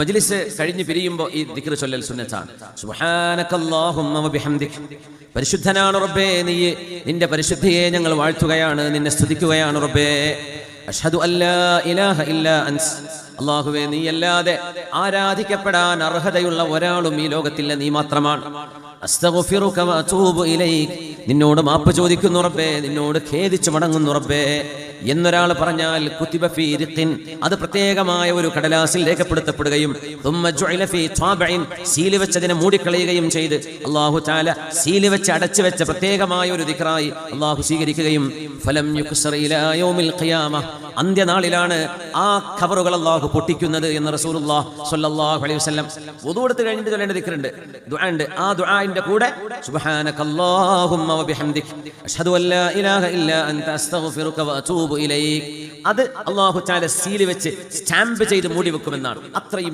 മജ്ലിസ് കഴിഞ്ഞ് പിരിയുമ്പോൾ ഈ ദിക്ർ ചൊല്ലൽ സുന്നത്താണ്. സുബ്ഹാനകല്ലാഹുമ്മ വബിഹംദിക, പരിശുദ്ധനാണ് റബ്ബേ നീ, നിന്റെ പരിശുദ്ധിയെ ഞങ്ങൾ വാഴ്ത്തുകയാണ്, നിന്നെ സ്തുതിക്കുകയാണ് റബ്ബേ. അഷ്ഹദു അല്ലാ ഇലാഹ ഇല്ലാ അൻത, അല്ലാഹുവേ നീ അല്ലാതെ ആരാധിക്കപ്പെടാൻ അർഹതയുള്ള ഒരാളും ഈ ലോകത്തില്ല, നീ മാത്രമാണ്. അസ്തഗ്ഫിറുക വഅതൂബു ഇലൈക്, നിന്നോട് മാപ്പ് ചോദിക്കുന്നു റബ്ബേ, നിന്നോട് ഖേദിച്ചു മടങ്ങുന്നു റബ്ബേ എന്നൊരാൾ പറഞ്ഞാൽ കുതിബ ഫീ റിഖിൻ, അത് പ്രത്യേകമായ ഒരു കടലാസിൽ രേഖപ്പെടുത്തപ്പെടുകയും തുമ്മ ജുഇല ഫീ ത്വാബഇൻ, സീൽ വെച്ചതിനെ മൂടിക്കളയുകയും ചെയ്ത് അല്ലാഹു തആല സീൽ വെച്ച് അടച്ചു വെച്ച പ്രത്യേകമായ ഒരു ദിക്റായി അല്ലാഹു സ്വീകരിക്കുകയും ഫലം യുക്സർ ഇലാ യൗമിൽ ഖിയാമ, അന്ത്യനാളിലാണ് ആ ഖബറുകൾ അല്ലാഹു പൊട്ടിക്കുന്നത് എന്ന് റസൂലുള്ളാഹി സ്വല്ലല്ലാഹു അലൈഹി വസല്ലം. വുദൂ എടുത്ത് കഴിഞ്ഞിട്ട് ചൊല്ലേണ്ട ദിക്റുണ്ട്, ദുആ ഉണ്ട്. ആ ദുആഇന്റെ കൂടെ സുബ്ഹാനകല്ലാഹുമ്മ വബിഹംദിക അഷ്ഹദു അല്ലാ ഇലാഹ ഇല്ലാ അൻത അസ്തഗ്ഫിറുക വഅതൂബു ഇലൈക്, അത് അല്ലാഹു തആല സീൽ വെച്ച് സ്റ്റാമ്പ് ചെയ്ത് മൂടി വെക്കുമെന്നാണ്. അത്രയും